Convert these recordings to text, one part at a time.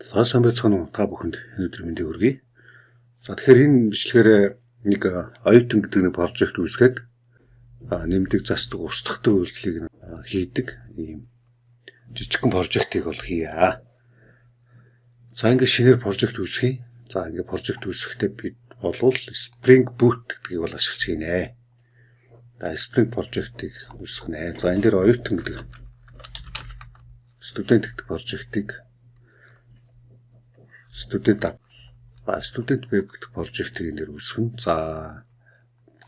Сайн байцгаана уу та бүхэнд өнөөдөр мэндийг хүргэе. За тэгэхээр энэ бичлэгээр нэг оюутан гэдэг нэг прожект үүсгээд нэмдэг засдаг устдах үйлдэлийг хийдэг ийм жижигхэн прожектыг бол хийя. За ингээд шинээр прожект үүсгэе. За ингээд прожект үүсгэхдээ бид болвол Spring Boot гэдгийг бол ашиглаж хийнэ. За Spring project-ийг үүсгэнэ. За энэ дээр оюутан гэдэг студент гэдэг прожектыг студент web гэдэг прожектыг энэ дээр үүсгэн. За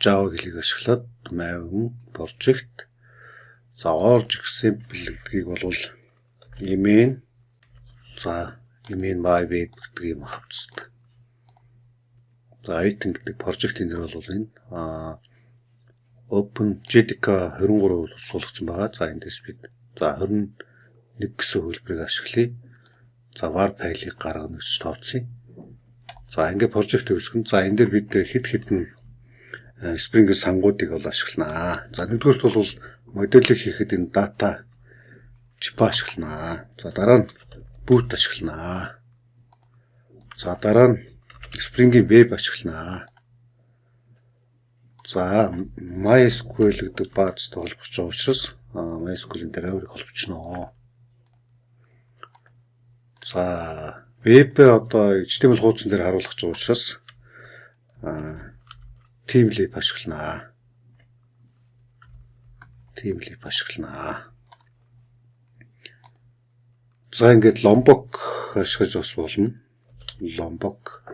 Java хэлийг ашиглаад Maven project. За Org example гэдгийг болвол email. За email my web гэдэг юм хавцдаг. За item гэдэг прожектын дээр бол энэ OpenJDK 23 суулгацсан байгаа. За эндээс бид за 21 гэсэн хөлбөрийг ашиглая. За var файлыг гаргана гэж тооцъё. За ингээд прожект үүсгэн. За энэ дээр бид хэд хэдэн Spring сангуудыг бол ашигланаа. За нэгдүгээрт бол моделийг хийхэд энэ data chip ашигланаа. За дараа нь boot ашигланаа. За дараа нь Spring-ийн web ашигланаа. За MySQL гэдэг баазтай холбож байгаа учраас MySQL-ийн дээр өөрийг холбочноо. За веб одоо HTML хуудсан дээр харуулах гэж байгаа учраас Teamlib ашигланаа. За ингээд Lombok ашиглаж бас болно. Lombok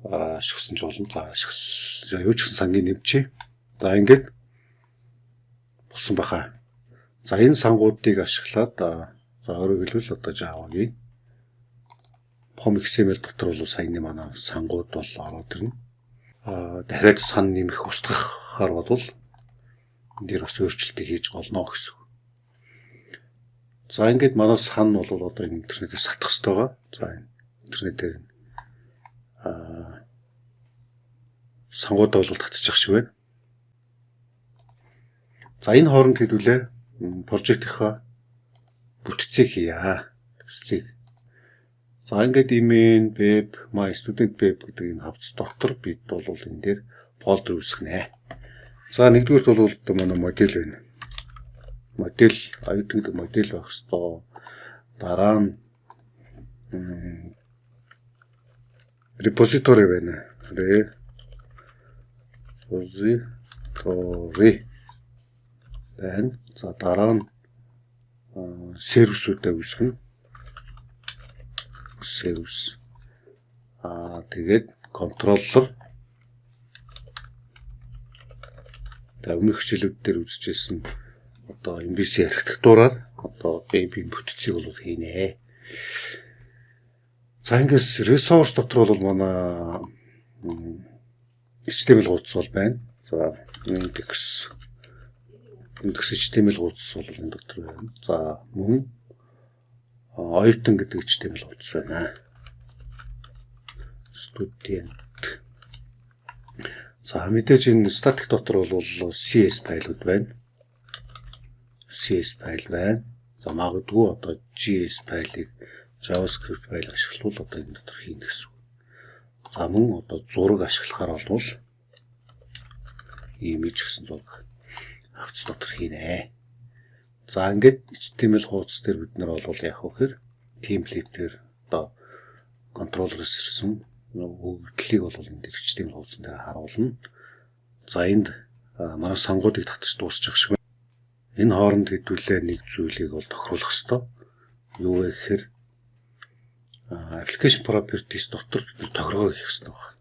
ашигласан ч болно. За ашиглал юу ч гэсэн сангийн нэмчээ. За ингээд болсон баха. За энэ сангуудыг ашиглаад за өөрөөр хэлбэл одоо Java-гийн Pom XML дотор бол саяны манай сангууд бол ороод ирнэ. Дахиад сан нэмэх устгахаар бол энэ дээр бас өөрчлөлтийг хийж болно гэсэн. За ингээд манай сан бол одоо интернетээс сатах хэрэгтэй байгаа. За интернетээр сангуудаа бол татчих шиг байна. За энэ хооронд хэдүүлээ прожектынхаа бүтцийг хийя. Төслийг. За ингээд email, web, my student web гэдэг энэ хавц дотор бид бол энэ дээр фолдер үүсгэнэ. За нэгдүгээрт бол манай модель байна. Модель оюутан гэдэг модель байх ёстой. Дараа нь repository байна. Repository байна. За дараа нь сервисүүдээ үүсгэнэ. Service. Тэгээд контроллер. За өмнөх хичээлүүд дээр үзчихсэн одоо MVC архитектураар одоо baby бүтцийг бол хийнэ. За ингээс resource дотор бол манай HTML хуудас бол байна. За index HTML хуудас бол энэ дотор байна. За мөн оюутан гэдэг HTML хуудас байна. Student. За мэдээж энэ static дотор бол CS файлууд байна. CS файл байна. За магадгүй одоо JS файлыг JavaScript файл ашиглавал одоо энэ дотор хийнэ гэсэн. За мөн одоо зураг ашиглахаар бол image гэсэн зураг хавц дотор хийнэ. За ингээд HTML хуудас дээр бид нар бол яах вэ гэхээр template дээр одоо контроллероос ирсэн өгөгдлийг бол энэ дээр HTML хуудсан дээр харуулна. За энд манай сангуудыг татчих дуусчих шиг байна. Энэ хооронд хэдүүлээ нэг зүйлийг бол тохируулах ёстой. Юу вэ гэхээр application properties дотор бид тохиргоо хийх ёстой байна.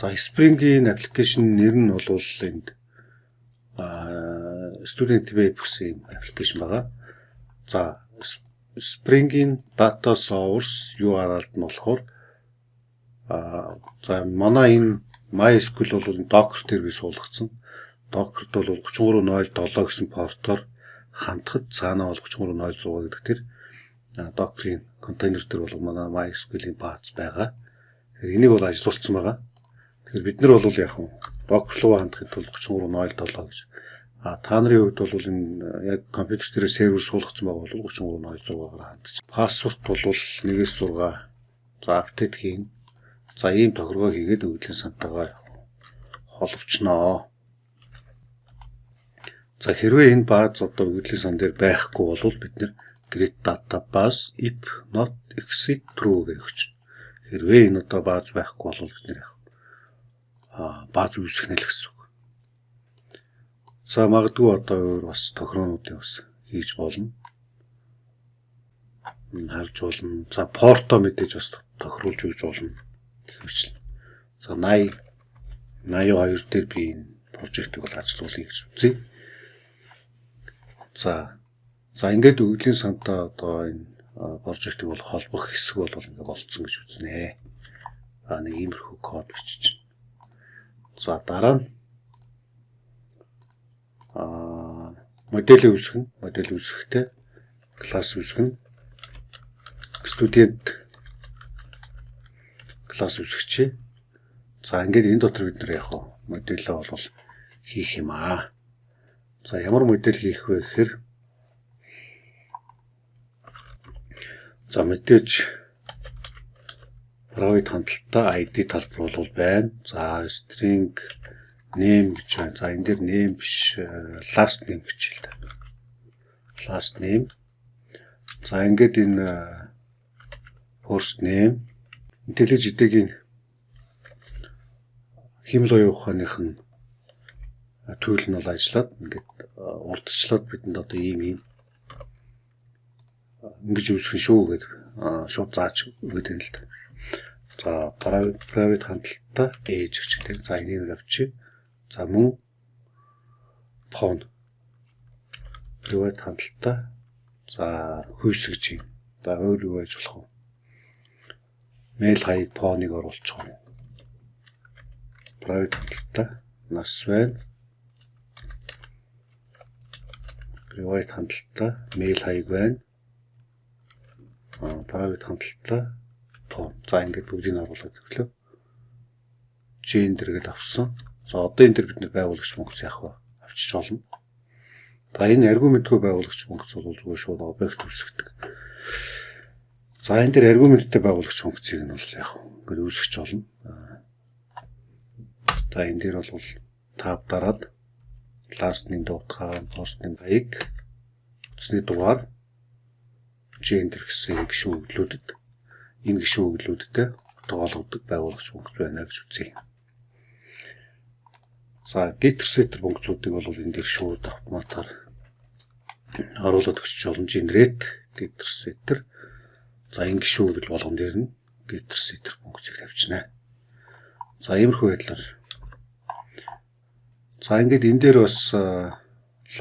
За Spring-ийн application нэр нь бол энд student web гэсэн аппликейшн байгаа. За Spring-ийн data source URL-д нь болохоор за манай энэ MySQL бол Docker дээр би суулгацсан. Docker-д бол 3307 гэсэн портоор хандхад цаанаа бол 33006 гэдэг тэр Docker-ийн контейнер дээр бол манай MySQL-ийн бааз байгаа. Тэгэхээр энийг бол ажилуулсан байгаа. Тэгэхээр бид нар бол яг Docker руу хандахын тулд 3307 гэж Та нарын хувьд бол энэ яг компьютер дээр сервер суулгацсан байгаа бол 33.200-аар хандчих. Пассворд бол 1-6. За апдейт хийн. За ийм тохиргоо хийгээд өвдлийн сантайгаа холбочноо. За хэрвээ энэ бааз одоо өвдлийн сан дээр байхгүй бол бид нэр create database if not exit true гэж өгч. Хэрвээ энэ одоо бааз байхгүй бол бид нэр бааз үүсгэнэ л гэсэн үг. За магадгүй одоо өөр бас тохироонуудыг бас хийж болно. Харж болно. За порто мэдээж бас тохируулж өгч болно. Гэвч. За 82 дээр би энэ прожектыг бол ажилуулъя гэж үзье. За ингээд өвдлийн сантаа одоо энэ прожектыг бол холбох хэсэг бол ингээд болцсон гэж үзнэ. Нэг иймэрхүү код бичиж. За дараа нь модель үүсгэн, модель үүсгэхдээ класс үүсгэн, студент класс үүсгэчээ. За ингээд энэ дотор бид нэр яг модельээ бол хийх юм аа. За ямар модель хийх вэ гэхээр за мэдээж private хандлттай ID талбар бол байна. За string name гэж байна. За энэ дээр name биш last name гэж хэлдэг. Last name. За ингээд энэ first name инtelligent эдэгийн химэл оюун ухааных нь төлөв нь бол ажиллаад ингээд урдчлаад бидэнд одоо ийм ингэж үүсгэн шүү гэдэг шууд зааж өгöd юм л да. За private хандлттай age гэж хэлдэг. За энийг авчи. За мөн phone private хандлттай за хүйс гэж юм. За өөр юу байж болох вэ? Mail хаяг phone-ыг оруулчих юм. Private хандлттай нас байна. Private хандлттай mail хаяг байна. Private хандлттай phone. За ингээд бүгдийг оруулаад өглөө. Gender гэдээ авсан. За одоо энэ дээр бид нэр байгуулагч функц яах вэ? Авчиж болно. За энэ аргументгүй байгуулагч функц бол зүгээр шууд объект үүсгдэг. За энэ дээр аргументтэй байгуулагч функцийг нь бол яах вэ? Ингээд үүсгэж болно. За энэ дээр бол tab дараад last name дуутахаа, first name хаяг, утасны дугаар, gender гэсэн гишүүнлүүдэд энэ гишүүнлүүдтэй тоологддог байгуулагч функц байна гэж үзье. За getter setter функцуудыг бол энэ дээр шууд автоматар оруулаад өгч болно. Generate getter setter. За энэ гишүүнэл болгон дээр нь getter setter функцийг тавьчихна. За иймэрхүү байдлаар. За ингээд энэ дээр бас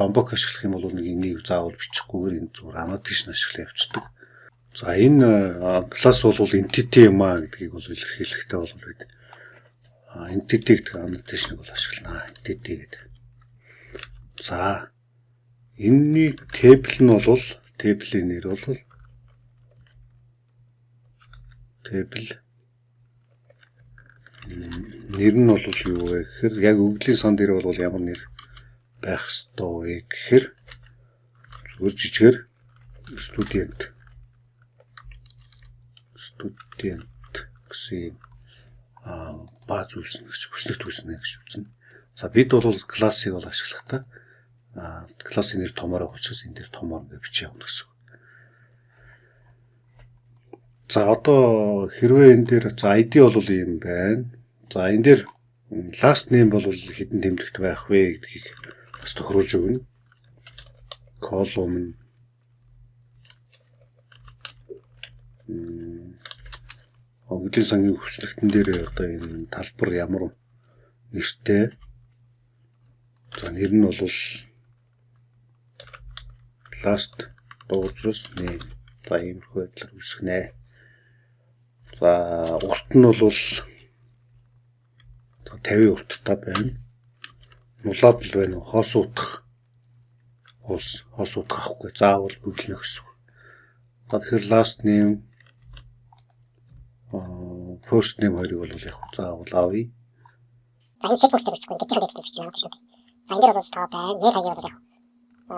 ломбок ашиглах юм бол нэг энийг заавал бичихгүйгээр энэ зүгээр annotation ашиглаж явчихдаг. За энэ класс бол entity юм а гэдгийг бол илэрхийлэхтэй бол бид entity гэдэг annotation-ыг бол ашиглана. Entity гэдэг. За энэний table нь бол table-ийн нэр бол table нэр нь бол юу вэ гэхээр яг өвдлийн сан дээр бол ямар нэр байх ёстой вэ гэхээр зүгээр жижигээр student гэсэн бааз үүснэ гэж хүснэгт үүснэ гэж үзнэ. За бид бол классыг бол ашиглахдаа классын нэр томоор учраас энэ дээр томоор гэж бичиж явна гэсэн. За одоо хэрвээ энэ дээр за ID бол ийм байна. За энэ дээр last name бол хэдэн тэмдэгт байх вэ гэдгийг бас тохируулж өгнө. Column өвдлийн сангийн хүчлэгтэн дээр одоо энэ талбар ямар нэртэй. За нэр нь бол last дуурайс name. За иймэрхүү байдлаар үүсгэнэ. За урт нь бол 50 урттай байна. Нулабл байна уу? Хоос утах. Хоос утах авахгүй. Заавал бүглэнэ гэсэн. Тэгэхээр last name first name хоёрыг бол яг заавал авъя. За энэ set poster гэж байна. Гэтэл гэж байна. За энэ дээр бол тоо байна. Mail хаяг бол яг.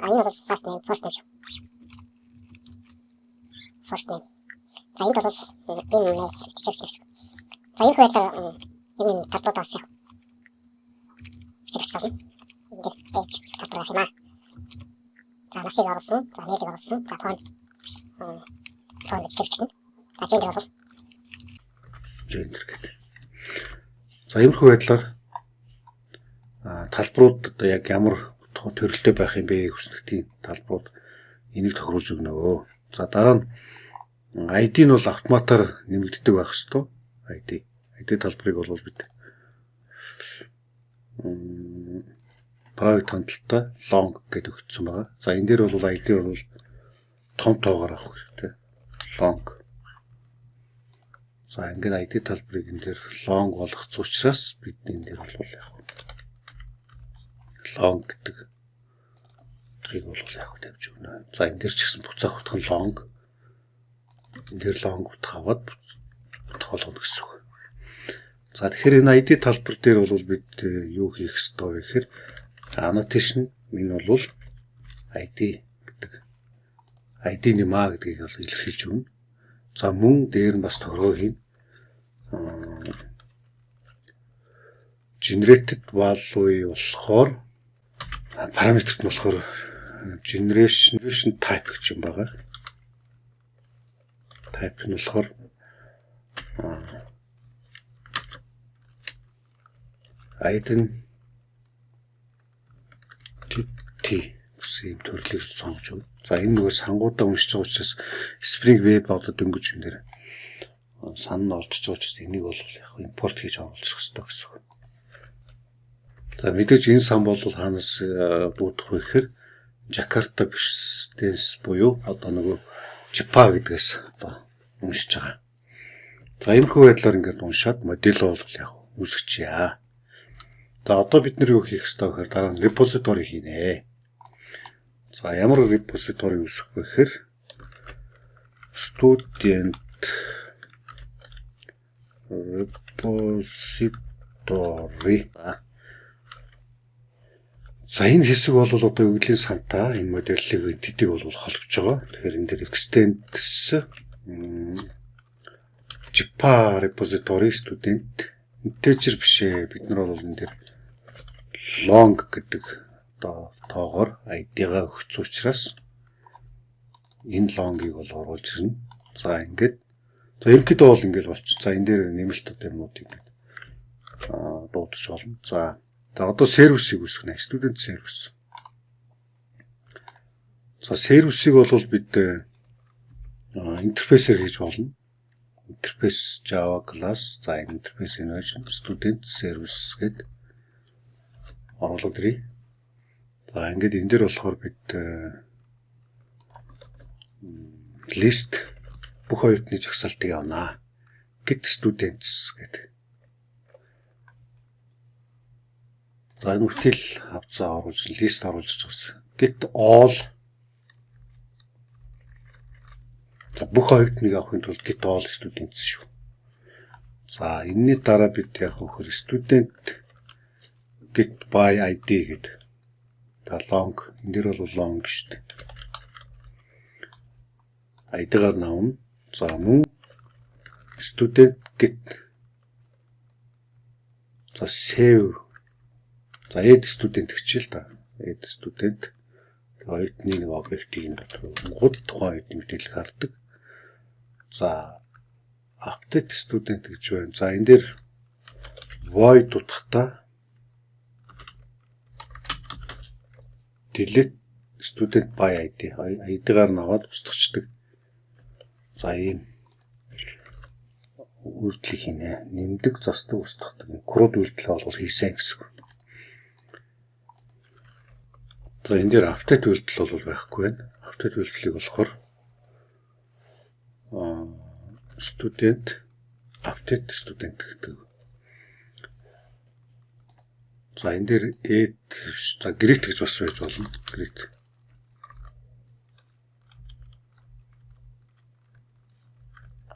Энэ бол last name, first name. First name. За энэ бол email чиглэл. За энэ байдлаар энэ талбарт авсан. Чиглэж байна. Ингээд пэйж талбар байна. За насыг оруулсан, за мэйлийг оруулсан, за тоон чиглэж байна. За гендер бол гендер гэдэг. За иймэрхүү байдлаар талбарууд одоо яг ямар төрөлтэй байх юм бэ хүснэгтийн талбарууд энийг тохируулж өгнө. За дараа нь ID нь бол автоматар нэмэгддэг байх ёстой. ID талбарыг бол бид private хандалттай long гэдэг өгсөн байгаа. За энэ дээр бол ID бол том тоогоор авах хэрэгтэй. Long. За ингээд ID талбарыг энэ дээр long болгоц учраас бид энэ дээр бол яг long гэдэг тэрийг бол яг тавьж өгнө. За энэ дээр ч гэсэн буцаах утга нь long. Энэ дээр long утга аваад утга болгоно гэсэн үг. За тэгэхээр энэ ID талбар дээр бол бид юу хийх ёстой вэ гэхээр annotation энэ бол ID гэдэг ID нэмаа гэдгийг бол илэрхийлж өгнө. За мөн дээр нь бас тохиргоо хийн. Generated value болохоор параметрт нь болохоор generation type гэж юм байгаа. Type нь болохоор identity гэсэн төрлийг сонгож байна. За энэ нөгөө сангуудаа уншиж байгаа учраас Spring Web одоо дөнгөж юм дээр сан нь орчиж байгаа учраас энийг бол яг импорт хийж оруулах хэрэгтэй гэсэн үг. За мэдээж энэ сан бол хаанаас буудах вэ гэхээр Jakarta Business буюу одоо нөгөө Japa гэдгээс одоо уншиж байгаа. За иймэрхүү байдлаар ингээд уншаад модель бол яг үүсгэчихье. За одоо бид нэр юу хийх ёстой гэхээр дараа нь repository хийнэ. За ямар repository үүсгэх вэ гэхээр student repository. За энэ хэсэг бол одоо өглийн сантаа энэ модельлиг entity бол холбож байгаа. Тэгэхээр энэ дээр extends Japa repository student integer бишээ бид нар бол энэ дээр long гэдэг одоо тоогоор ID-га өгсөн учраас энэ long-ыг бол оруулж ирнэ. За ингээд за ерөнхийдөө бол ингээд болчих. За энэ дээр нэмэлт юмнуудыг дуудаж болно. За одоо сервисийг үүсгэнэ. Student service. За сервисийг бол бид интерфейсээр хийж болно. Interface Java class, за interface inversion student service гэдэг оруулаад ирье. За ингээд энэ дээр болохоор бид list бүх оюутны жагсаалтыг явна. Get students гэдэг. За энэ үтгэл хавцаа оруулж list оруулж байгаа. Get all. За бүх оюутныг авахын тулд get all students шүү. За энэний дараа бид яг хөр student get by ID гэдэг. За long энэ дээр бол long шүү дээ. ID-гаар навна. За мөн student get за save за add student хичээл та. Add student оюутны нэг объектийг гол тухайн оюутны мэдээлэл хардаг. За update student гэж байна. За энэ дээр void утгатай delete student by ID ID-гаар наваад устгачдаг. За ийм үйлдэл хийнэ. Нэмдэг, застдаг, устгадаг. Крод үйлдэл бол хийсэн гэсэн. За энэ дээр update үйлдэл бол байхгүй байна. Update үйлдэлийг болохоор student update student гэдэг. За энэ дээр add за greet гэж бас байж болно.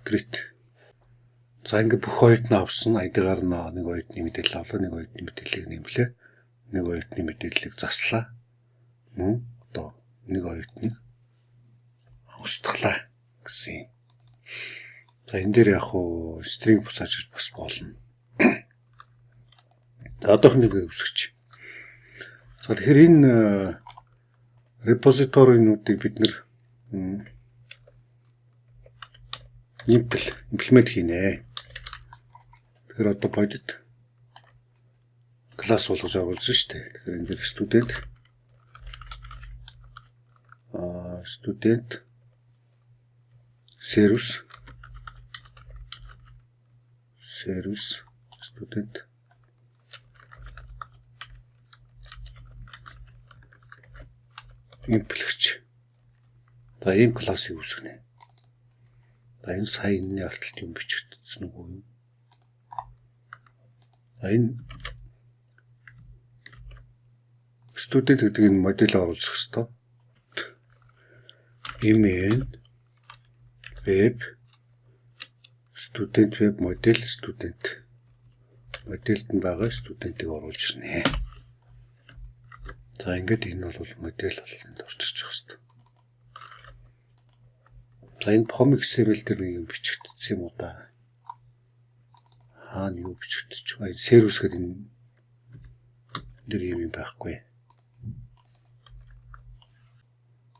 Greet. За ингээд бүх оюутны авсан ID-гаар нэг оюутны мэдээлэл авлаа, нэг оюутны мэдээллийг нэмлээ. нэг оюутны мэдээллийг заслаа. Мөн одоо нэг оюутныг устгалаа гэсэн юм. За энэ дээр яг хуу стринг буцааж бас болно. За одоохныг үсгэж. За тэгэхээр энэ репозиторинуудыг бид нэр имплемент хийнэ. Тэгэхээр одоо бодит класс болгож оруулж штэ. Тэгэхээр энэ дээр студент service студент имплэгч. За ийм классыг үүсгэнэ. За энэ сая энэний арталт юм бичигдсэн үгүй юу? За энэ студент гэдэг энэ модель оруулах хэрэгтэй. Email web студент веб модель студент модельд нь байгаа студентийг оруулж ирнэ. За ингээд энэ бол модель болонд орчирч байгаа хэрэгтэй. За энэ POM XML дээр нэг юм бичигдсэн юм уу да? Хаана юу бичигдчих вэ? Сервис гэдэг энэ дээр юм байхгүй.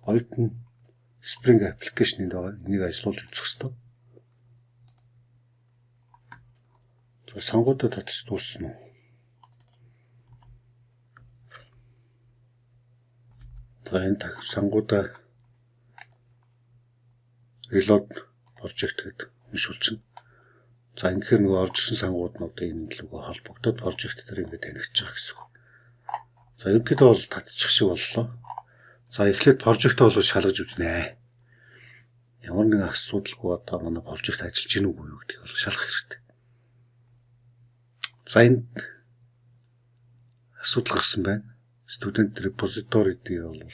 Оюутан Spring application-д байгаа. Энийг ажиллуулж үзэх хэрэгтэй. За сонгуудад татж дууссан уу? За энэ сонгуудаа reload project гэдэг уншуулчихна. За ингэхээр нөгөө орж ирсэн сонгууд нь одоо энэ лүгөө холбогдоод project дээр ингэ танигдчих байгаа гэсэн үг. За ерөнхийдөө бол татчих шиг боллоо. За эхлээд прожектоо бол шалгаж үзнэ. Ямар нэгэн асуудалгүй одоо манай прожект ажиллаж гин үгүй юу гэдгийг бол шалгах хэрэгтэй. За энэ асуудал гарсан байна. Student repository дээр бол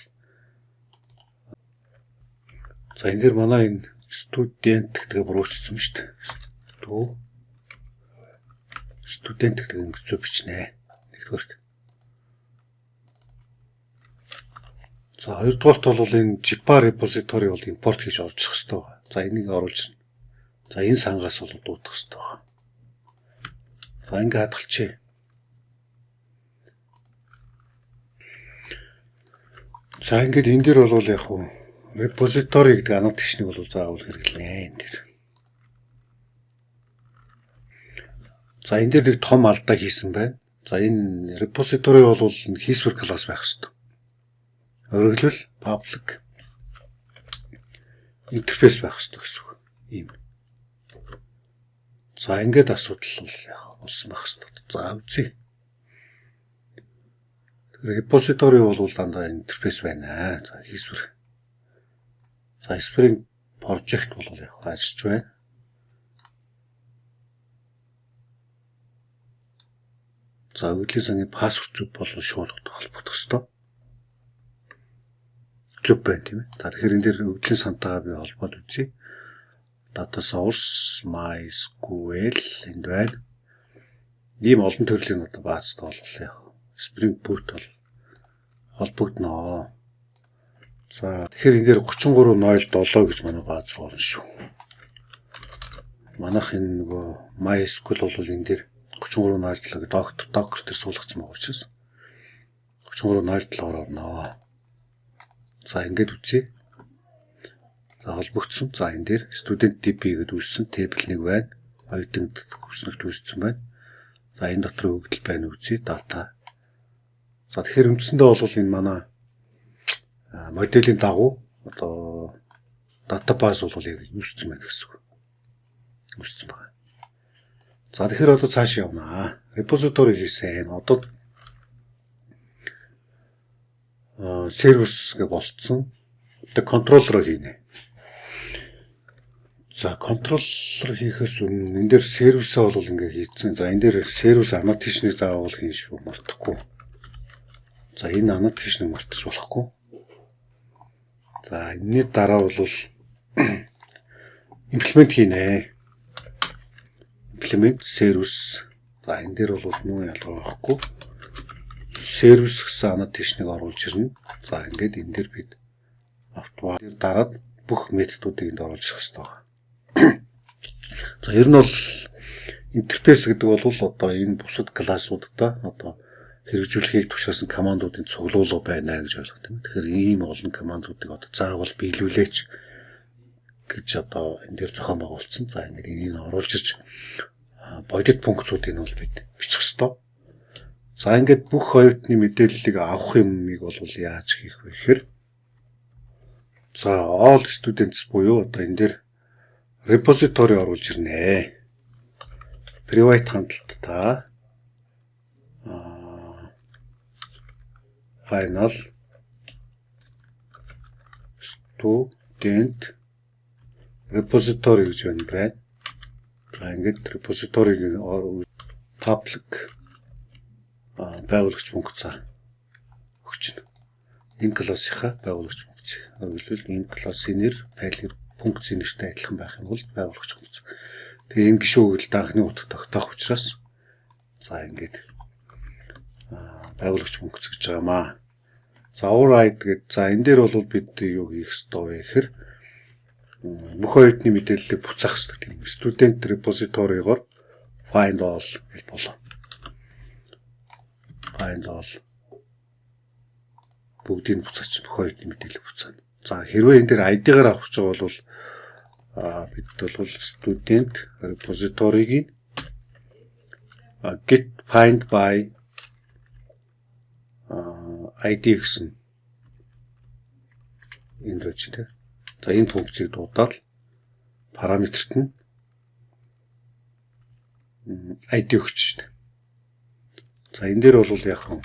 за энэ дэр манай энэ студент гэдэг буруутсан шүү дээ. Студент гэдэг ингэ зөв бичнэ. Нэгдүгээрт. За хоёрдугаарт бол энэ Java repository бол импорт хийж орчих хэрэгтэй байна. За энийг оруулж ирнэ. За энэ сангаас бол дуудах хэрэгтэй байна. За ингэ хадгалчихъя. За ингээд энэ дээр бол яг хуу repository гэдэг annotation-ыг бол заавал хэрэглэнэ энэ дээр. За энэ дээр нэг том алдаа хийсэн байна. За энэ repository бол хийсвэр класс байх хэрэгтэй. Өргөлөл public интерфейс байх хэрэгтэй гэсэн үг. Ийм. За ингээд асуудал бол яг болсон байх хэрэгтэй. За үзье. Repository бол дандаа интерфейс байна. За хийсвэр. За Spring project бол яг ажиллаж байна. За өгөглийн сангийн пассворд бол шууд холбогдох хэрэгтэй. Зөв байна тийм ээ. За тэгэхээр энэ дээр өгөглийн сантайгаа би холбоод үзье. Data source MySQL энд байна. Ийм олон төрлийн одоо баазтай бол яг Spring Boot бол холбогдно. За тэгэхээр энэ дээр 33.07 гэж манай бааз руу орно шүү. Манайх энэ нөгөө MySQL бол энэ дээр 33.07 доктор дээр суулгацсан байгаа учраас 33.07-оор орно. За ингээд үзье. За холбогдсон. За энэ дээр student DB гэдэг үүссэн table нэг байна. Оюутан хүснэгт үүссэн байна. За энэ дотор өгөгдөл байна үзье. Data. За тэгэхээр үндсэндээ бол энэ манай моделийн дагуу одоо database бол яг үүссэн байна гэсэн үг. Үүссэн байна. За тэгэхээр одоо цааш явнаа. Repository хийсэн. Одоо сервис гэ болцсон. Тэгээ контроллероо хийнэ. За контроллер хийхээс өмнө энэ дээр сервисээ бол ингээ хийцэн. За энэ дээр сервис annotation-ыг заавал хийн шүү. Мартахгүй. За энэ annotation-ыг мартаж болохгүй. За энэний дараа бол implement хийнэ. Implement service. За энэ дээр бол муу ялгаа байхгүй. сервис гэсэн annotation-ыг оруулж ирнэ. За ингээд энэ дээр бид автомат дараад бүх методуудыг энд оруулж ирэх хэрэгтэй байна. За ер нь бол интерфейс гэдэг бол одоо энэ бусад классуудтай одоо хэрэгжүүлэхийг тушаасан командуудын цуглуулга байна гэж ойлгох тийм. Тэгэхээр ийм олон командуудыг одоо заавал биелүүлээч гэж одоо энэ дээр зохион байгуулсан. За ингээд энийг оруулж ирж бодит функцуудыг бол бид бичих ёстой. За ингээд бүх оюутны мэдээллийг авах юмыг бол яаж хийх вэ гэхээр за all students буюу одоо энэ дээр repository оруулж ирнэ. Private хандлттай final student repository гэж байна. За ингээд repository-г public байгуулагч функц өгч байна. Энэ классынхаа байгуулагч функц. Өөрөлдвөл энэ классын нэр value функцийн нэртэй адилхан байх юм бол байгуулагч функц. Тэгээ энэ гишүүг л данхны утга тогтоох учраас за ингээд байгуулагч функц гэж байгаамаа. За override гэдэг. За энэ дээр бол бид юу хийх ёстой вэ гэхээр бүх оюутны мэдээллийг буцаах ёстой тийм. Student repository-гоор find all гэж болоо. Find all бүгдийг буцаач бүх оюутны мэдээллийг буцаана. За хэрвээ энэ дээр ID-гаар авах гэж байгаа бол бид бол student repository-гийн get find by ID гэсэн энэ дэж тэ. За энэ функцийг дуудаад параметрт нь ID өгч шнэ. За энэ дээр бол яг нь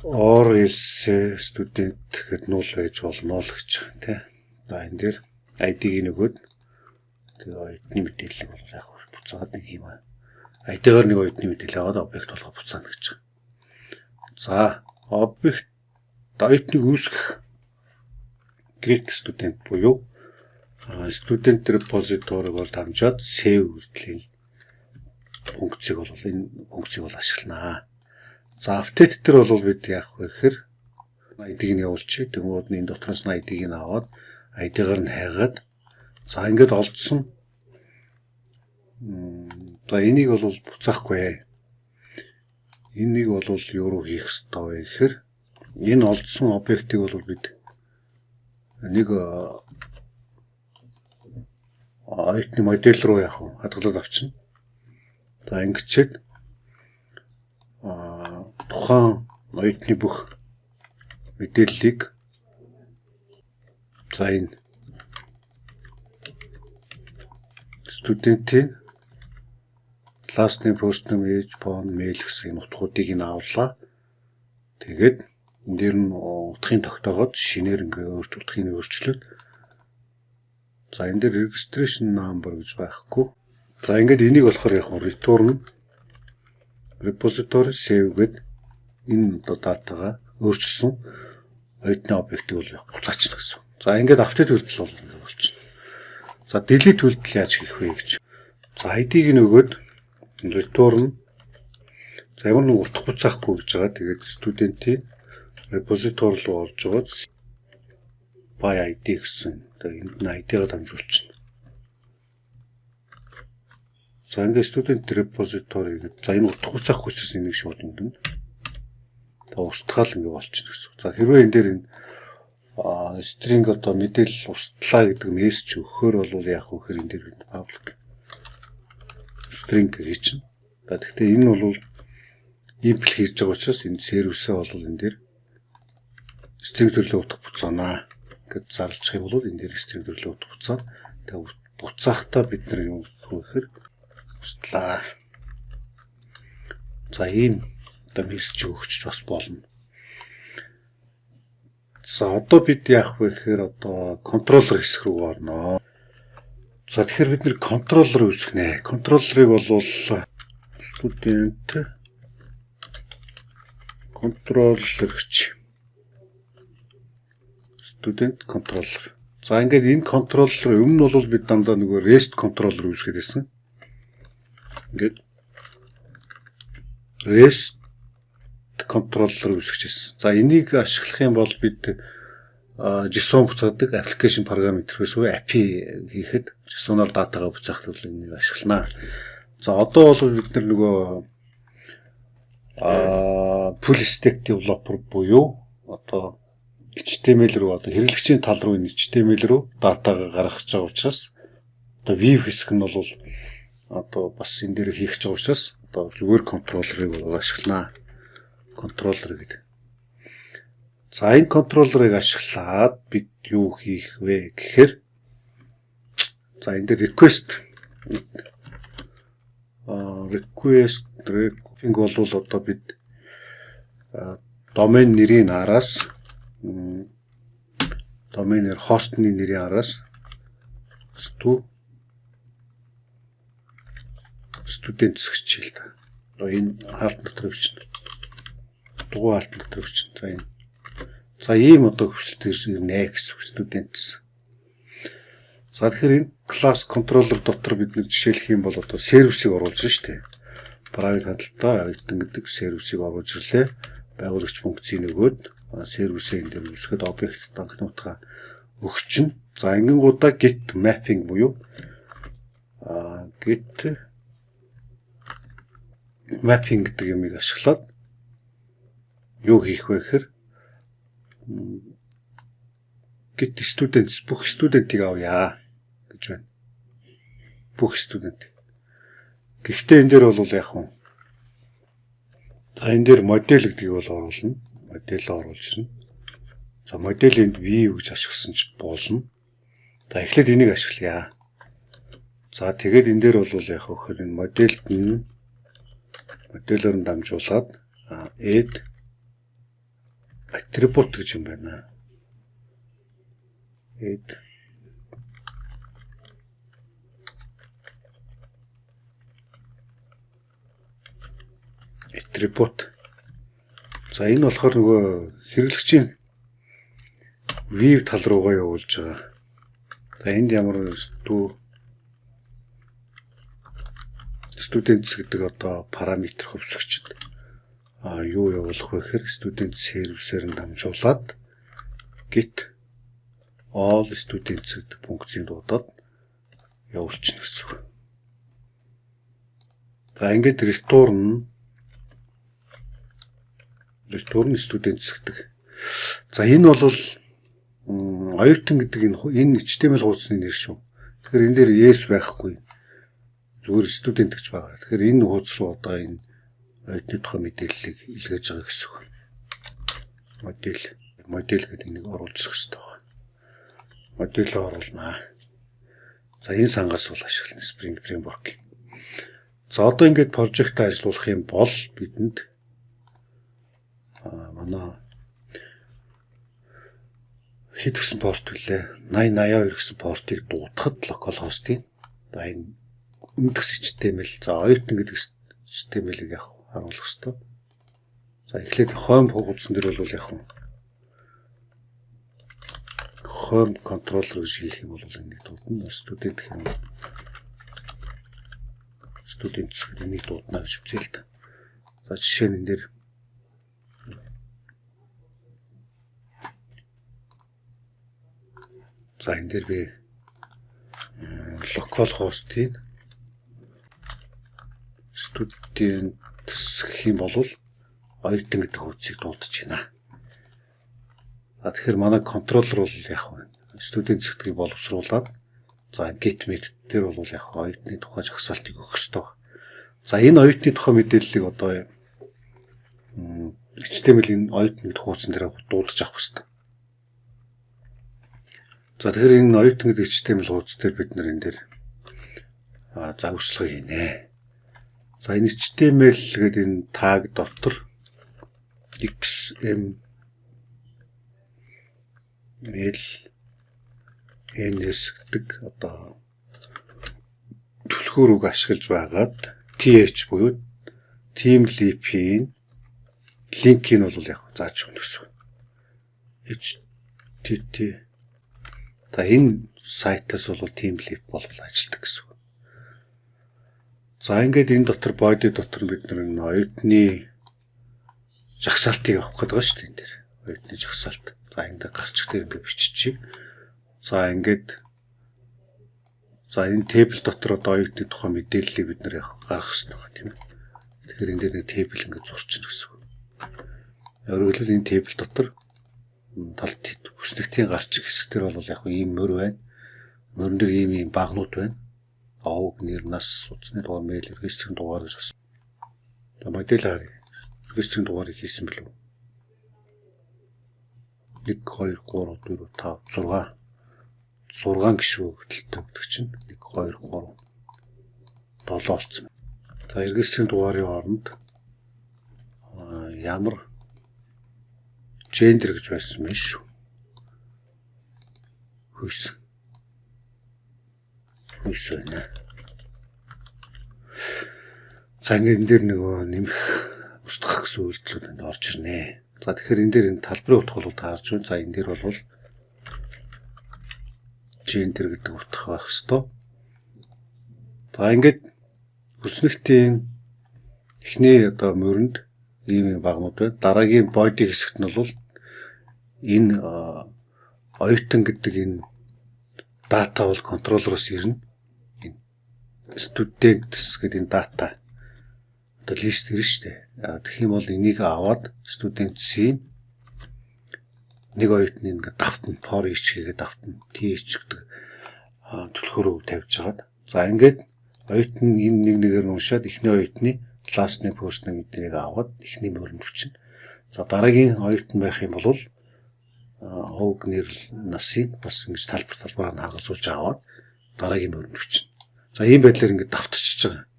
or else student гэхэд null байж болно л гэж тий. За энэ дээр ID-г нөгөөд тэгээ оюутны мэдээлэл бол яг буцаад нэг юм аа. ID-гаар нэг оюутны мэдээлэл аваад объект болгоо буцаана гэж. За объект оюутныг үүсгэх create student буюу student repository-гоор дамжаад save үйлдэлийн функцийг бол энэ функцийг бол ашигланаа. За update дээр бол бид яах вэ гэхээр ID-г нь явуулчих. Тэгмээд энэ дотроос нь ID-г нь аваад ID-гаар нь хайгаад за ингээд олдсон. За энийг бол буцаахгүй. Энийг бол юу руу хийх ёстой вэ гэхээр энэ олдсон объектыг бол бид нэг оюутны модель руу яах вэ? Хадгалаад авчна. За ингэчээд тухайн оюутны бүх мэдээллийг за энэ студентийн last name, first name, age, phone, mail гэсэн утгуудыг нь авлаа. Тэгээд энэ дээр нь утгыг тогтоогоод шинээр ингээ утгыг өөрчлөөд за энэ дээр registration number гэж байхгүй. За ингээд энийг болохоор яг return repository save гэдэг энэ датагаа өөрчилсөн оюутны объектыг бол буцаачна гэсэн. За ингээд update үйлдэл бол ингэ болчихно. За delete үйлдэл яаж хийх вэ гэж. За ID-г нөгөөд return за ямар нэг утга буцаахгүй гэж байгаа. Тэгээд студентийн repository руу орж байгаа by ID гэсэн. Тэгээд энэ ID-гаа дамжуулчихна. За ингээд студент repository гэдэг. За энэ утга буцаахгүй учраас энийг шууд өндөн. За устгаал ингэ болчихно гэсэн. За хэрвээ энэ дээр энэ string одоо мэдээлэл устлаа гэдэг мессеж өгөхөөр бол яах вэ гэхээр энэ дээр public string гэж чинь. За тэгэхээр энэ бол impl хийж байгаа учраас энэ сервисээ бол энэ дээр string төрлийн утга буцаанаа гэж зарлчих юм бол энэ дээр string төрлийн утга буцаад тэгээ буцаахтаа бид нар юу гэх вэ гэхээр устлаа. За ийм одоо мессеж өгч бас болно. За одоо бид яах вэ гэхээр одоо контроллер хэсэг рүү орноо. За тэгэхээр бид нэр контроллер үүсгэнэ. Контроллерыг бол студент контроллерч студент контроллер. За ингээд энэ контроллер өмнө нь бол бид дандаа нөгөө REST контроллер үүсгээд байсан. Ингээд REST контроллер үүсгэжсэн. За энийг ашиглах юм бол бид JSON буцаадаг application program интерфейс уу API хийхэд JSON-оор датагаа буцаахд бол энийг ашиглана. За одоо бол бид нөгөө full stack developer буюу одоо HTML руу одоо хэрэглэгчийн тал руу энэ HTML руу датагаа гаргаж байгаа учраас одоо view хэсэг нь бол одоо бас энэ дээр хийх гэж байгаа учраас одоо зүгээр контроллерыг ашиглана. Контроллер гэдэг. За энэ контроллерыг ашиглаад бид юу хийх вэ гэхээр за энэ дээр request бол одоо бид домен нэрийн араас доменер хостны нэрийн араас студент хичээл та. Энэ хаалт дотор бичнэ. Дугуй хаалт дотор бичнэ. За энэ. За ийм одоо хүсэлт ирнэ гэсэн студентс. За тэгэхээр энэ класс контроллер дотор бид нэг жишээлх юм бол одоо сервисийг оруулж штэ. Private хадгалтай оюутан гэдэг сервисийг оруулж ирлээ. Байгуулагч функцийн нөгөөд сервисээ энэ дээр үүсгэхэд объект данхнуудаа өгчнө. За ингэнгуудаа git mapping буюу git mapping гэдэг юмыг ашиглаад юу хийх вэ гэхээр git students бүх студентийг авъя гэж байна. Бүх студент. Гэхдээ энэ дээр бол яг хөө за энэ дээр модель гэдгийг бол оруулна. Модель оруулж ирнэ. За моделинд view гэж ашигласан ч болно. За эхлээд энийг ашиглая. За тэгээд энэ дээр бол яг хөө энэ модельд нь моделоор нь дамжуулаад add attribute гэж юм байна. Add attribute. За энэ болохоор нөгөө хэрэглэгчийн view тал руугаа явуулж байгаа. За энд ямар students гэдэг одоо параметр хөвсөгчд юу явуулах вэ гэхээр student сервисээр нь дамжуулаад git all students гэдэг функцийг дуудаад явуулчихна гэсэн үг. За ингээд return students гэдэг. За энэ бол оюутан гэдэг энэ HTML хуудасны нэр шүү. Тэгэхээр энэ дээр yes байхгүй. Зүгээр студент гэж байгаа. Тэгэхээр энэ хуудас руу одоо энэ оюутны тухай мэдээллийг илгээж байгаа гэсэн үг. Модель гэдэг энийг оруулах хэрэгтэй байна. Модель оруулнаа. За энэ сангаас бол ашиглана Spring Framework. За одоо ингээд прожектаа ажиллуулах юм бол бидэнд манай хэд гэсэн порт вүлээ 8082 гэсэн портыг дуудахад localhost-ийн за энэ үндэс HTML за оюутан гэдэг HTML-ийг яг харуулах хэрэгтэй. За эхлээд home хуудсан дээр бол яг home controller гэж хийх юм бол энийг дуудана. Student гэх юм. Students гэдэг энийг дуудана гэж үзье л та. За жишээ нь энэ дээр за энэ дээр би localhost-ийн student гэх юм бол оюутан гэдэг хуудсыг дуудаж байна. За тэгэхээр манай контроллер бол яг student гэдгийг боловсруулад за git method дээр бол яг оюутны тухай жагсаалтыг өгөх ёстой. За энэ оюутны тухай мэдээллийг одоо HTML-ийн оюутны хуудсан дээр дуудаж авах ёстой. За тэгэхээр энэ оюутан гэдэг HTML хуудас дээр бид нэр энэ дээр за өөрчлөлт хийнэ. За энэ HTML гэдэг энэ tag дотор XML NS гэдэг одоо түлхүүрийг ашиглаж байгаад TH буюу team lip-ийн линкийг нь бол яг зааж өгнө гэсэн. HTTP за энэ сайтаас бол team lip бол ажилтдаг гэсэн. За ингээд энэ дотор body дотор бид нар энэ оюутны жагсаалтыг авах гэдэг байна шүү дээ энэ дээр. Оюутны жагсаалт. За ингээд гарчих дээр ингээд биччихье. За ингээд энэ тейбл дотор одоо оюутны тухай мэдээллийг бид нар гаргах хэрэгтэй байна тийм ээ. Тэгэхээр энэ дээр нэг тейбл ингээд зурчихна гэсэн үг. Өөрөөр хэлбэл энэ тейбл дотор талд бүснэгтийн гарчих хэсгээр бол яг ийм мөр байна. Мөрөн дээр ийм багнууд байна. Аог нэр нас утасны дугаар мэйл регистрийн дугаар гэж байна. За модель харъя. Регистрийн дугаарыг хийсэн билүү? 1 2 3 4 5 6 6 гишүү хөлтөлтэй өгдөг чинь 1 2 3 7 болсон. За регистрийн дугаарын оронд ямар gender гэж байсан юм шүү. Хүйс байна. За ингээд энэ дээр нөгөө нэмэх устгах гэсэн үйлдэлүүд энд орж ирнэ. За тэгэхээр энэ дээр энэ талбарын утга бол таарж байна. За энэ дээр бол gender гэдэг утга байх хэвээр. За ингээд бүснэгтийн эхний одоо мөрөнд ийм багнууд байна. Дараагийн body хэсэгт нь бол энэ оюутан гэдэг энэ дата бол контроллероос ирнэ. Энэ students гэдэг энэ дата одоо лист ирнэ шүү дээ. Тэгэх юм бол энийг аваад students-ийн нэг оюутны ингээд давтна, for each гэдэг давтна, th гэдэг түлхүүрөө тавьж хагаад. За ингээд оюутан энэ нэг нэгээр нь уншаад эхний оюутны last name first name гэдгийг аваад эхний мөрөнд бичнэ. За дараагийн оюутан байх юм бол хог нэр насыг бас ингэж талбараар нь харгалзуулж аваад дараагийн мөрөнд бичнэ. За ийм байдлаар ингэж давтчихж байгаа.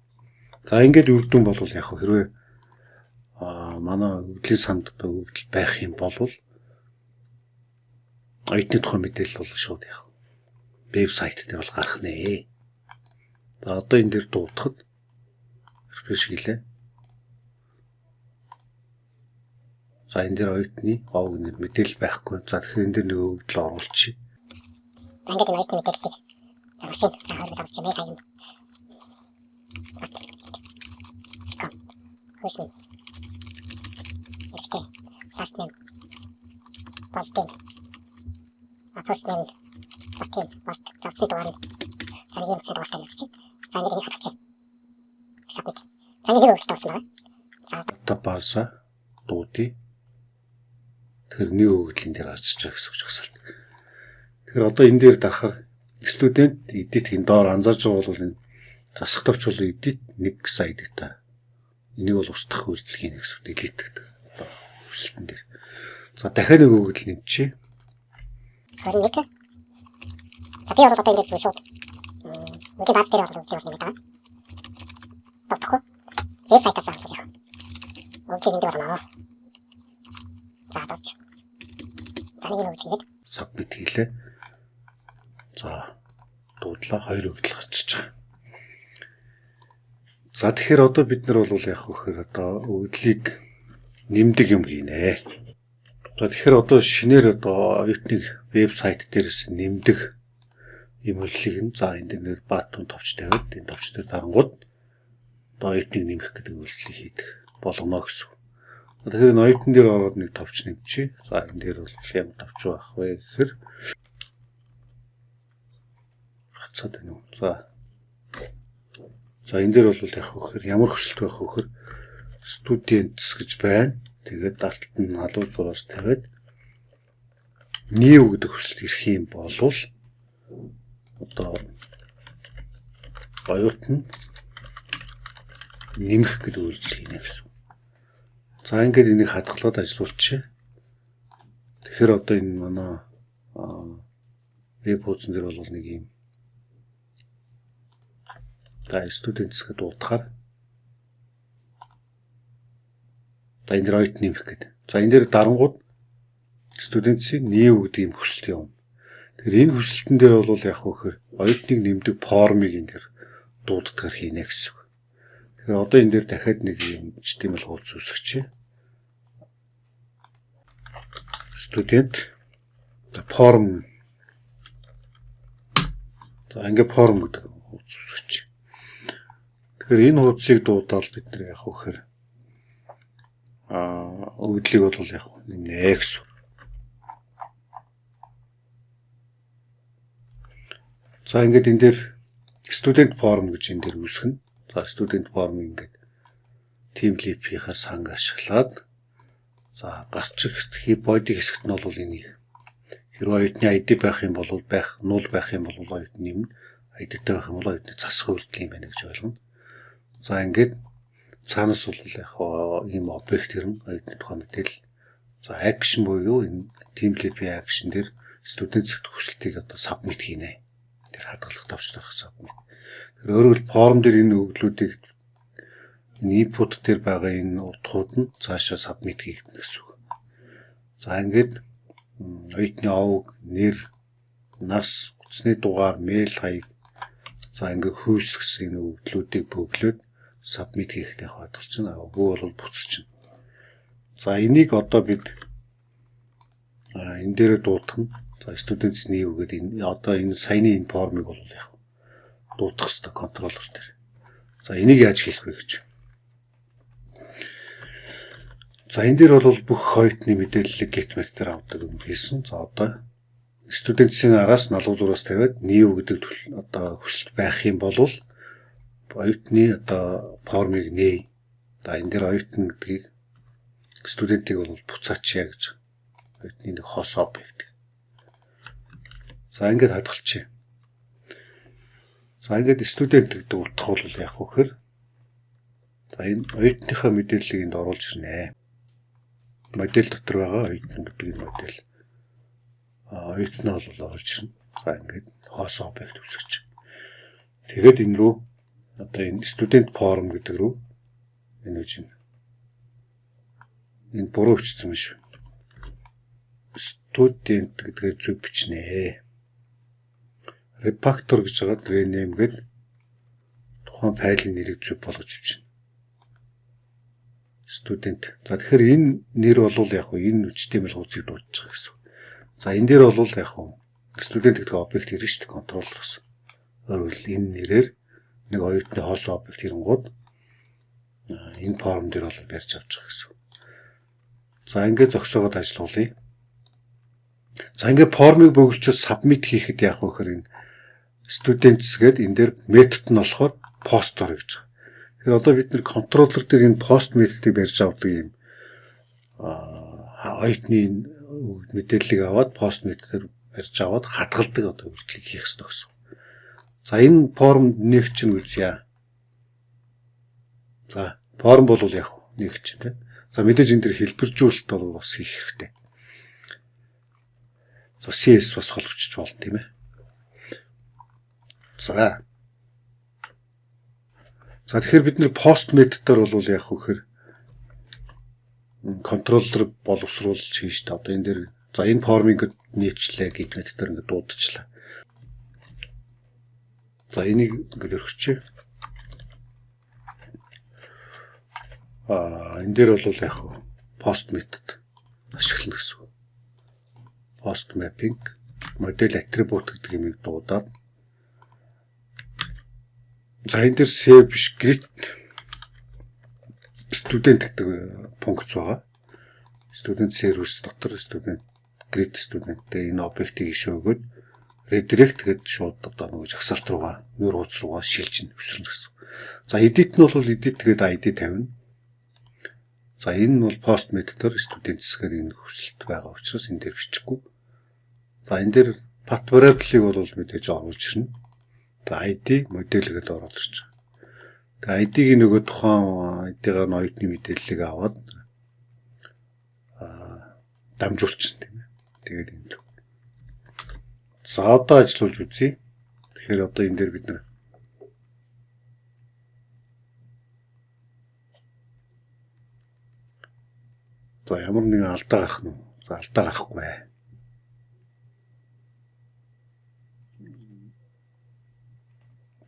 За ингээд үрдүн бол яг хэрвээ манай өгөгдлийн санд одоо өгөгдөл байх юм бол оюутны тухай мэдээлэл бол шууд яг вебсайт дээр бол гарах нэ. За одоо энэ дээр дуудахад refresh хийлээ. За энэ дээр оюутны хог нэр мэдээлэл байхгүй. За тэгэхээр энэ дээр нэг өгөгдөл оруулчих. За ингээд энэ оюутны мэдээллийг загсан. За хоёрыг авч мэйл хаяг. Хөөсөн. Ихтэй. Last name. Балтин. First name. Балтин. Балтин дугаар. Цагийн дугаартай явчих. За ингээд энэ хатчих. Submit. За ингээд өгч тоосон байна. За database дуудъя. Тэгэхээр нэг өгөгдлийн дээр гарчиж байгаа гэсэн үг жагсаалт. Тэгэхээр одоо энэ дээр дарахаар студент edit хийн доор анзаарч байгаа бол энэ засах товч бол edit нэг сайд та. Энийг бол устгах үйлдэл хийнэ гэсэн үг delete гэдэг. Одоо хүсэлтэн дээр. За дахиад нэг өгөгдөл нэмчихье. 21. За би одоо энэ дээр шууд үгүй бац дээр бол үгүй юм байна. Тогтохгүй. Вебсайтаас авах юм. Үгүй энэ дээр байна. За тооч. Таны юу хийгээд submit хийлээ. За дуудлаа 2 өгөгдөл гарчиж байгаа. За тэгэхээр одоо бид нар бол яг хөөхөр одоо өгөгдлийг нэмдэг юм хийнэ. За тэгэхээр одоо шинээр одоо оюутныг вебсайт дээрээс нэмдэг юм үйлчлэгийг за энэ дээр баатун товч тавиад энэ товч дээр дарангууд одоо оюутныг нэмэх гэдэг үйлчлэгийг хийдэг болгоно гэсэн. Тэгэхээр энэ оюутан дээр ороод нэг товч нэмчихье. За энэ дээр бол ямар товч байх вэ гэхээр хацаад байна уу. За энэ дээр бол яг хөөхөр ямар хүсэлт байх хөөхөр students гэж байна. Тэгээд дарталт нь халуун зураас тавиад new гэдэг хүсэлт ирэх юм бол одоо оюутан нэмэх гэдэг үйлдэл хийнэ гэсэн. За ингээд энийг хадгалаад ажиллуулчих. Тэгэхээр одоо энэ манай веб хуудсан дээр бол нэг юм за students гэдэг утгаар за энэ дээр оюутан нэмэх гэдэг. За энэ дээр дарангууд students-ийн new гэдэг юм хүсэлт явна. Тэгэхээр энэ хүсэлтэн дээр бол яг хөөхөр оюутныг нэмдэг формыг энэ дээр дууддагар хийнэ гэсэн үг. Тэгэхээр одоо энэ дээр дахиад нэг юм HTML хуудас үүсгэчих. Student form. За ингээд form гэдэг хуудас үүсгэчих. Тэгэхээр энэ хуудсыг дуудаал бид нэр яг хөөр өгдлийг бол яг нэмнэ гэсэн. За ингээд энэ дээр student form гэж энэ дээр үүсгэнэ. За student form ингээд team lip-ийнхаа санг ашиглаад за гарч ирэх body хэсэгт нь бол энийг хэрвээ оюутны ID байх юм бол null байх юм бол оюутны нэмнэ. ID-тэй байх юм бол оюутны засах үйлдэл юм байна гэж ойлгоно. За ингээд цаанаас бол яг ийм объект ирнэ оюутны тухай мэдээлэл. За action буюу энэ team lip-ийн action дээр student хэсэгт хүсэлтийг одоо submit хийнэ. Тэр хадгалах давчрах submit. Тэр өөрөөр форм дээр энэ өгдлүүдийг input дээр байгаа энэ утгууд нь цаашаа submit хийгдэнэ гэсэн үг. За ингээд оюутны овог, нэр, нас, утасны дугаар, мэйл хаяг за ингээд хүйсгсэн энэ өгдлүүдийг бөглөөд submit хийхдээ хадгалчихна. Бүү бол буцчихна. За энийг одоо бид энэ дээр дуутгана. За students new гэдэг энэ одоо энэ саяны энэ формыг бол яг дуутгах хэрэгтэй контроллер дээр. За энийг яаж хийх вэ гэж. За энэ дээр бол бүх оюутны мэдээллийг GitMap дээр авдаг юм хэлсэн. За одоо students-ийн араас 76-аас 50-аад new гэдэг одоо хүсэлт байх юм бол оюутны одоо формыг нээ. За энэ дээр оюутан гэдгийг студентийг бол буцаачаа гэж оюутны нэг хос объект. За ингээд хадгалчих. За ингээд студент гэдэг утга бол яг хөөр. За энэ оюутныхаа мэдээллийг энд оруулж ирнэ. Модель дотор байгаа оюутан гэдэг модель. Оюутнаа бол оруулж ирнэ. За ингээд хос объект үүсгэж. Тэгээд энэ рүү одоо энэ студент форм гэдэг рүү энэ үж юм. Энэ буруу бичсэн юм шүү. Студент гэдгээр зөв бичнэ. Refactor гэж байгаа rename гэдэг тухайн файлын нэрийг зөв болгож бичнэ. Student. За тэгэхээр энэ нэр бол яг хөө энэ HTML хуудсыг дуудаж байгаа гэсэн. За энэ дээр бол яг хөө student гэдэг объект ирнэ шүү дээ контроллер гэсэн. Өөрөөр энэ нэрээр нэг оюутны хос объект ирэнгууд энэ форм дээр бол барьж авч байгаа гэсэн. За ингээд зогсоогоод ажиллуулъя. За ингээд формыг бөглөж submit хийхэд яг хөөр энэ students гэдэг энэ дээр метод нь болохоор poster гэж байгаа. Тэгэхээр одоо бид нэр контроллер дээр энэ post методыг барьж авдаг юм. Оюутны мэдээллийг аваад post методээр барьж аваад хадгалдаг одоо үйлдэлийг хийх ёстой гэсэн. За энэ форм нэг чинь үзье. За форм бол яг нэг чинь тийм. За мэдээж энэ дэр хэлбэржүүлэлт бол бас хийх хэрэгтэй. За CS бас холбогчж болно тийм ээ. За тэгэхээр бид нэр пост методоор бол яг хөөр контроллер боловсруулж хийн шүү дээ. Одоо энэ дэр за энэ формыг нээчлээ git методоор ингээд дуудчихлаа. За энийг ингээд өргөчье. Энэ дээр бол яг пост метод ашиглана гэсэн үг. Post mapping model attribute гэдэг юмыг дуудаад за энэ дээр save биш grid student гэдэг функц байгаа. Student service дотор student grid student-тэй энэ объектыг ишээ өгөөд redirect гэдэг шууд одоо нэг жагсаалт руугаа нүүр хуудас руугаа шилжин өсрөн гэсэн. За edit нь бол edit тэгээд ID тавина. За энэ нь бол post методоор students-гээр энэ хүсэлт байгаа учраас энэ дээр бичихгүй. За энэ дээр path variable-ыг бол мэдээж оруулж ирнэ. За ID модель гэдээ оруулж ирж байгаа. Тэгээ ID-г нөгөө тухайн ID-гаар нь оюутны мэдээллийг аваад дамжуулчихна тийм ээ. Тэгээд энэ. За одоо ажиллуулж үзье. Тэгэхээр одоо энэ дээр бид нэр за ямар нэгэн алдаа гарах нь. За алдаа гарахгүй бай.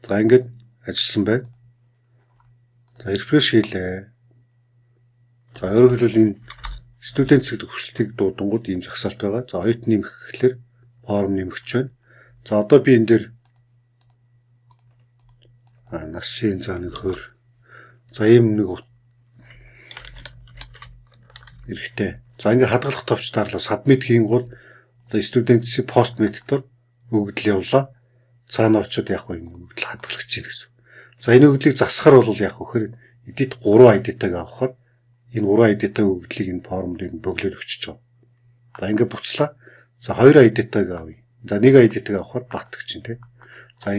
За ингээд ажилласан байна. За refresh хийлээ. За өөрөөр хэлбэл энэ students гэдэг хүсэлтийг дуудангууд ийм жагсаалт байгаа. За оюутны нэмэх гэхлээр form нэмэгч байна. За одоо би энэ дээр Насын заа нөхөр. За ийм нэг эрэхтэй. За ингээ хадгалах товчдарлаа submit хийнгүүт одоо студентийн пост методоор өгөгдөл явуулаа. Цаана очиод яг энэ өгөгдөл хадгалагч чинь гэсэн. За энэ өгөгдлийг засахаар бол яг вөхөр edit 3 ID-тайг авахаар энэ 3 ID-тай өгөгдлийг энэ формд нь бөглөөд өчөж байгаа. За ингээ буцлаа. За 2 ID-тайг авъя. За 1 ID-тайг авахаар бат гэж чинь тий. За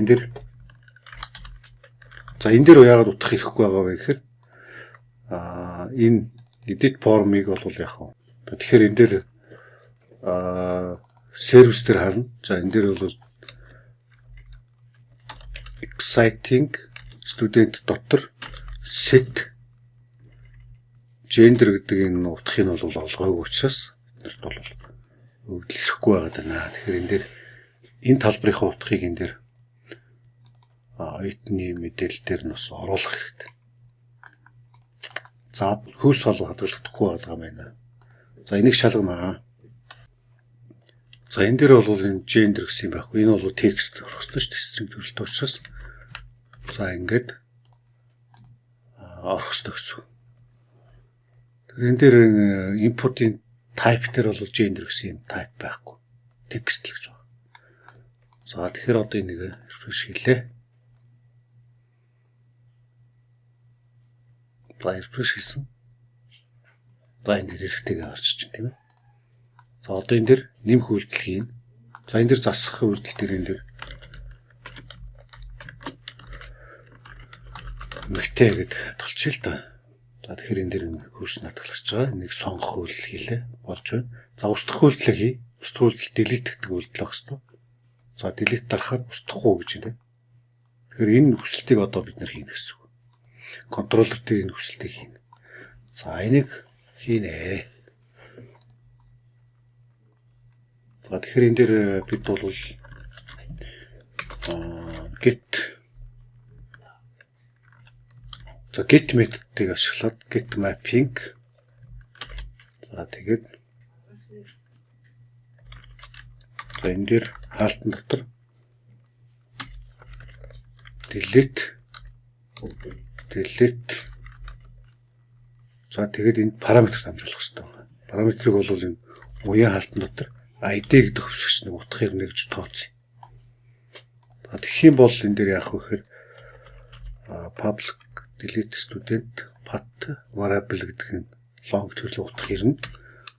энэ дээр яагаад утгах хэрэггүй байгаа вэ гэхээр энэ edit form-ыг бол яг хаа. Тэгэхээр энэ дээр сервис дээр харна. За энэ дээр бол exciting student дотор set gender гэдэг энэ утгыг нь бол олгоогүй учраас биднэрт бол өгдөл ирэхгүй байгаа даа. Тэгэхээр энэ дээр энэ талбарынхаа утгыг энэ дээр оюутны мэдээлэл дээр нь бас оруулах хэрэгтэй. За хөөс олоо хадгалагдахгүй байгаа юм байна. За энийг шалгана. За энэ дээр бол энэ gender гэсэн юм байхгүй. Энэ бол текст орох ёстой шүү дээ. String төрөлтэй учраас. За ингээд орох ёстой гэсэн. Тэгэхээр энэ дээр input-ийн type дээр бол gender гэсэн юм type байхгүй. Текст л гэж байна. За тэгэхээр одоо энийг refresh хийлээ. За refresh хийсэн. За энэ дээр хэрэгтэйг харж чинь тийм ээ. За одоо энэ дээр нэмэх үйлдэл хийн. За энэ дээр засах үйлдэл дээр энэ дээр мэгтэй гэд толчих л да. За тэгэхээр энэ дээр хөрс натгалж байгаа. Энийг сонгох үйлдэл хийлээ. Болж байна. За устгах үйлдэл хий. Устгах үйлдэл delete гэдэг үйлдэл байх хэвээр. За delete дарахаар устгахгүй гэж юм тийм. Тэгэхээр энэ хүсэлтийг одоо бид нэр хийнэ гэсэн үг. Контроллер дээр энэ хүсэлтийг хийнэ. За энийг хийнэ. За тэгэхээр энэ дээр бид бол get методыг ашиглаад get mapping. За тэгээд энэ дээр хаалтан дотор delete. За тэгээд энэ параметр хамжуулах хэрэгтэй байна. Параметрыг бол энэ уян хаалтан дотор ID гэдэг хөвсгч нэг утгыг нэгж тооцъё. За тэгэх юм бол энэ дээр яах вэ гэхээр public delete student path variable гэдэг нь long төрлийн утга ирнэ.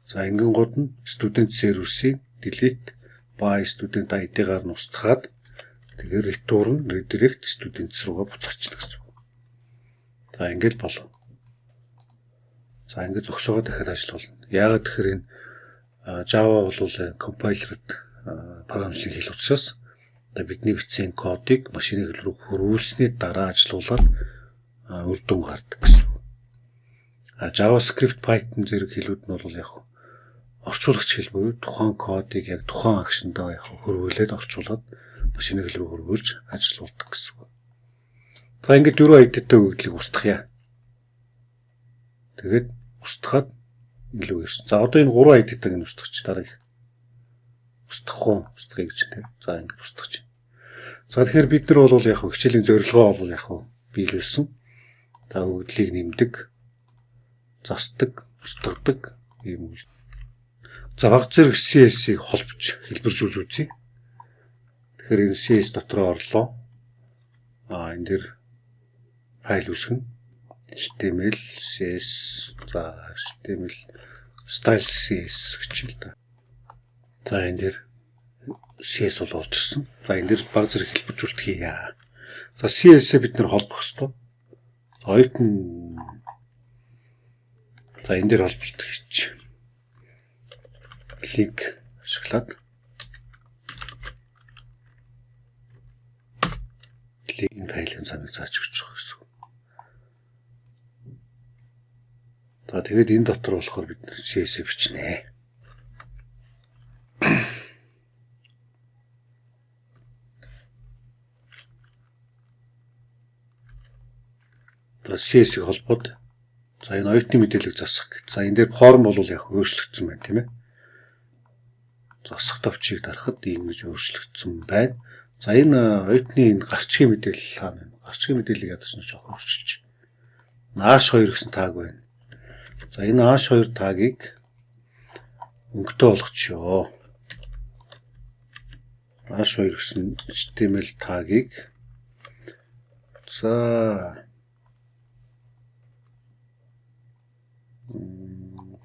За ингэн гол нь student service-ийг delete by student ID-гаар нь устгаад тэгээд return redirect students руугаа буцаачна гэсэн. За ингэж болов. За ингэж зогсоогоо дахиад ажиллуулна. Яагаад гэхээр энэ Java бол компайлерд програмчлалыг хэл учраас бидний бичсэн кодыг машины хэл рүү хөрвүүлсний дараа ажилуулаад үр дүн гардаг гэсэн. JavaScript, Python зэрэг хэлүүд нь бол яг орчуулагч хэл буюу тухайн кодыг яг тухайн акшндаа яг хөрвүүлээд орчуулад машины хэл рүү хөрвүүлж ажилуулдаг гэсэн. За ингээд 4 ID-тай өгөгдлийг устгая. Тэгээд устгаад илүү ирсэн. За одоо энэ 3 ID-тайг нь устгах чи дараа их. Устгахгүй устгая гэж тийм. За ингээд устгах чи. За тэгэхээр бид нар бол яг хичээлийн зорилгоо бол яг биелүүлсэн. За өгөгдлийг нэмдэг, засдаг, устгадаг юм үл. За баг зэрэг CS-ийг холбож хэлбэржүүлж үзье. Тэгэхээр энэ CS дотроо орлоо. Энэ дээр файл үүсгэн HTML, CS, за HTML, style CS гэж л да. За энэ дээр CS бол орж ирсэн. За энэ дээр баг зэрэг хэлбэржүүлэлт хийе. За CS-ээ бид нэр холбох ёстой. Оюутан за энэ дээр холболт хийч. Линк ашиглаад энэ файлын замыг зааж өгч байгаа гэсэн. За тэгээд энэ дотор болохоор бид CS бичнэ. За CS-ийг холбоод за энэ оюутны мэдээллийг засах гэж. За энэ дээр форм бол яг өөрчлөгдсөн байна тийм ээ. Засах товчийг дарахад ингэж өөрчлөгдсөн байна. За энэ оюутны энэ гарчгийн мэдээлэл хаана вэ? гарчгийн мэдээллийг ядсан жоох өөрчилж. Нааш 2 гэсэн таг байна. За энэ нааш 2 тагийг өнгөтэй болгочихё. Нааш 2 гэсэн HTML тагийг за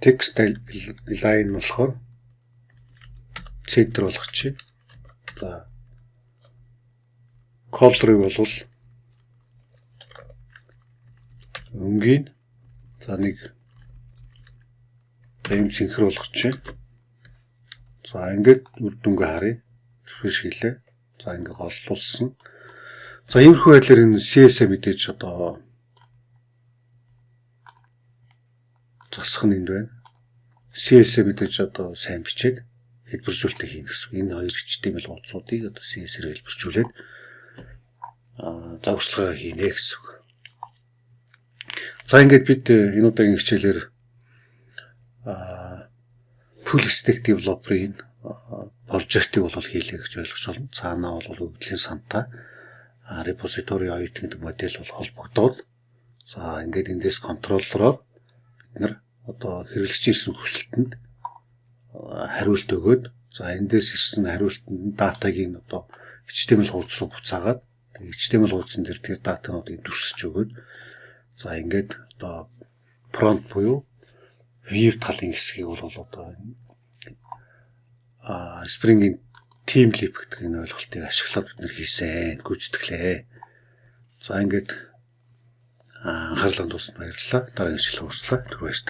text line болохоор центр болгочих. За color-ыг болвол өнгийн за нэг ийм синхро болгочих. За ингээд үр дүнгээ харъя. Refresh хийлээ. За ингээд голлуулсан. За иймэрхүү байдлаар энэ CS-а мэдээж одоо засах нь энд байна. CS-а мэдээж одоо сайн бичээд хэлбэржүүлэлт хийнэ гэсэн. Энэ хоёр HTML хуудсуудыг одоо CS-ээр хэлбэржүүлээд загварчлагаа хийнэ гэсэн. За ингээд бид энэ удаагийн хичээлээр full stack developer-ийн прожектыг бол хийлээ гэж ойлгож байна. Цаанаа бол өвдлийн сантай repository оюут гэдэг модель бол холбогдоод за ингээд эндээс контроллороор бид нар одоо хэрэглэж ирсэн хүсэлтэнд хариулт өгөөд за эндээс ирсэн хариултанд датагийн одоо HTML хуудас руу буцаагаад HTML хуудсан дээр тэр датануудыг дүрсэж өгөөд за ингээд одоо prompt буюу view талын хэсгийг бол одоо Spring-ийн Teamlib гэдэг энэ ойлголтыг ашиглаад бид нэр хийсэн, гүйцэтгэлээ. За ингээд анхаарлаа дуусна баярлалаа. Дараагийн жил хүртэл түр баярлалаа.